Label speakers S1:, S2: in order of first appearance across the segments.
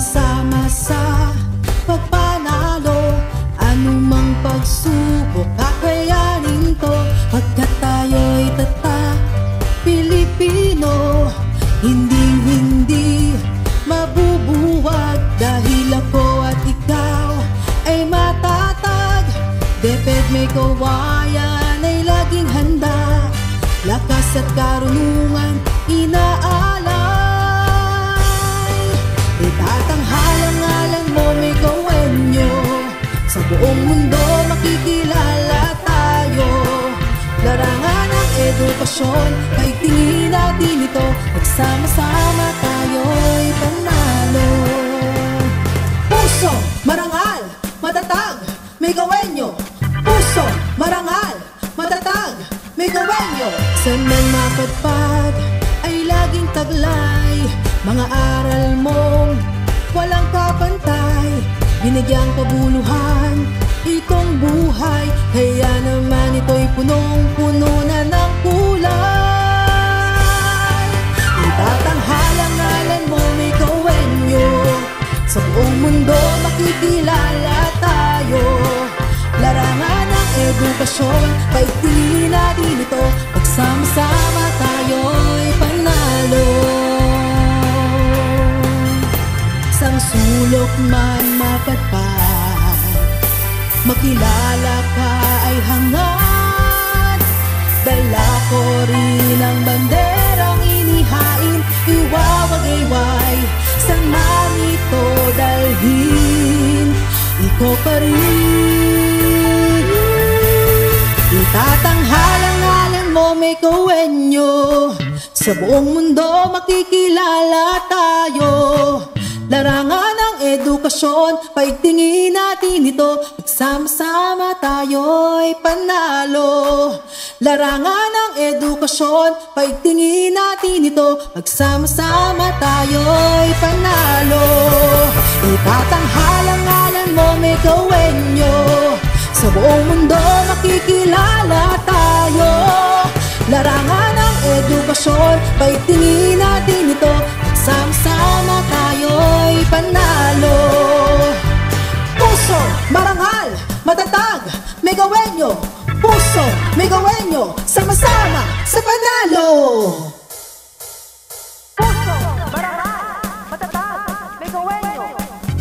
S1: Sama-sama sa pagpanalo, anumang pagsubok kakayanin to. Pagkat tayo'y tatak Pilipino, hindi mabubuwag. Dahil ako at ikaw ay matatag. DepEd may kawayan ay laging handa, lakas at karunungan inaalay. Itatanghalang-ngalan mo may kawenyo, sa buong mundo makikilala tayo. Larangan ng edukasyon, paigtingin natin ito. Magsama-sama tayo'y panalo. Puso, marangal, matatag, may gawenyo. Puso, marangal, matatag, may gawenyo. Saan man mapadpad ay laging taglay, mga aral mong walang kapantay. Binigyang kabuluhan itong buhay, kaya naman ito'y punong-puno na ng kulay. Itatanghalang-ngalan mo may kawenyo, sa buong mundo makikilala tayo. Larangan ng edukasyon, paigtingin natin ito. Magsama-sama tayo'y panalo. Sang sulok man mapadpad, makilala ka ay hangad. Dala ko rin ang banderang inihain, iwawag-iway. Saan man ito dalhin, ikaw pa rin. Itatanghalang-ngalan mo may kawenyo, sa buong mundo makikilala tayo. Larangan ng edukasyon, paigtingin natin ito. Magsama-sama tayo'y panalo. Larangan ng edukasyon, paigtingin natin ito. Magsama-sama tayo'y panalo. Itatanghalang-ngalan mo may kawenyo, sa buong mundo makikilala tayo. Larangan ng edukasyon, paigtingin natin ito. Magsama-sama tayo'y panalo. Puso, marangal, matatag, may gawenyo. Puso, may gawenyo, sama-sama sa panalo.
S2: Puso, marangal, matatag, may gawenyo.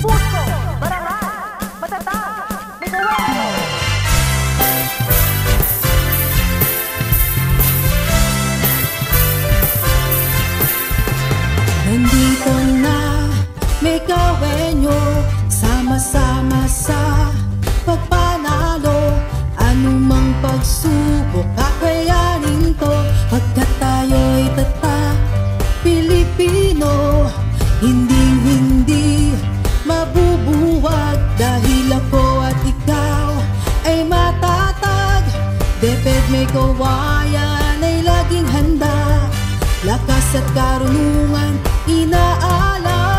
S2: Puso, marangal, matatag, may gawenyo.
S1: Nandito na may kawenyo, sama-sama sa pagpanalo, anumang pagsubok kakayanin to. Pagkat tayo'y tatak Pilipino, hindi mabubuwag. Dahil ako at ikaw ay matatag. DepEd may kawayan ay laging handa, lakas at karunungan inaalay.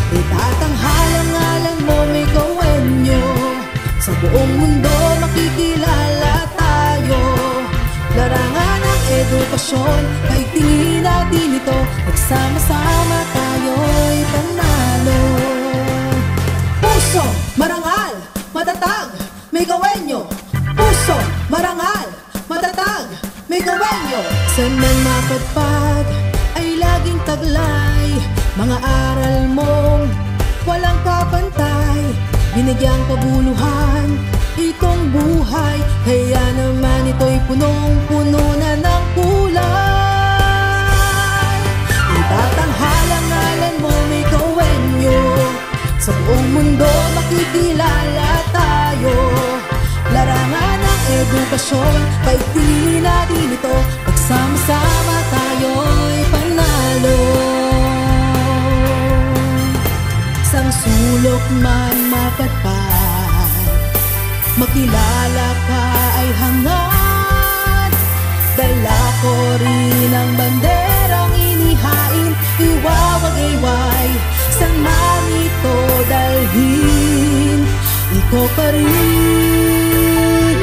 S1: Itatanghalang-ngalan mo may kawenyo, sa buong mundo makikilala tayo. Larangan ng edukasyon, paigtingin natin ito. Magsama-sama tayo'y panalo. Puso, marangal, matatag, may gawenyo. Puso, marangal, matatag, may gawenyo. Saan man mapadpad ay laging taglay, mga aral mong walang kapantay. Binigyang kabuluhan itong buhay, kaya naman ito'y punong-puno na ng kulay. Itatanghalang-ngalan mo may kawenyo, sa buong mundo makikilala tayo. Larangan ng edukasyon, paigtingin natin ito. Magsama-sama tayo'y panalo. Sang sulok man mapadpad, makilala ka ay hangad. Dala ko rin ang banderang inihain, iwawag-iway. Saan man ito dalhin, ikaw pa rin.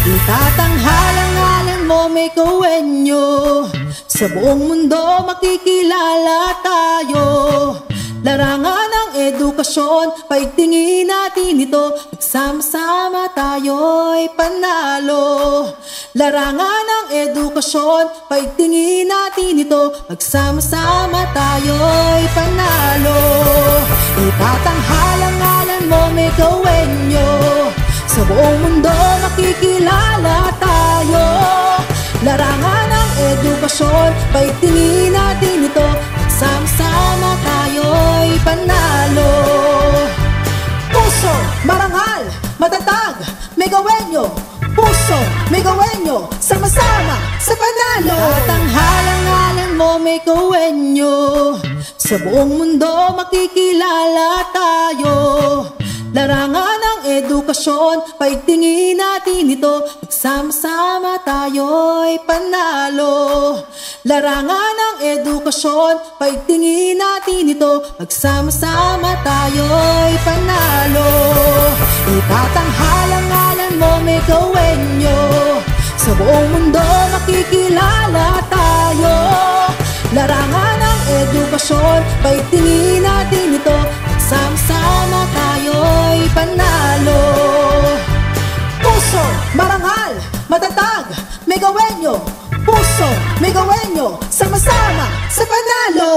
S1: Itatanghalang-ngalan mo may kawenyo, Sa buong mundo makikilala tayo. Larangan ng edukasyon, paigtingin natin ito. Nagsama-sama tayo'y panalo. Larangan ng edukasyon, paigtingin natin ito. Nagsama-sama tayo'y panalo. Itatanghal ang ngalan mo, Megawenyo. Sa buong mundo makikilala tayo. Larangan ng edukasyon, paigtingin natin ito. Sama-sama tayo'y panalo. Puso, marangal, matatag, Megawenyo. Puso, Megawenyo, sama-sama sa panalo. Tatanghal ang ngalan mo, Megawenyo. Sa buong mundo makikilala tayo. Larangan ng edukasyon, paigtingin natin ito. Nagsama-sama tayo'y panalo. Larangan ng edukasyon, paigtingin natin ito. Nagsama-sama tayo'y panalo. Itatanghal ang ngalan mo, Megawenyo. Sa buong mundo makikilala tayo. Larangan ng edukasyon, paigtingin natin ito. Sama-sama tayo'y panalo. Puso, marangal, matatag, Megawenyo. Puso, Megawenyo, sama-sama sa panalo.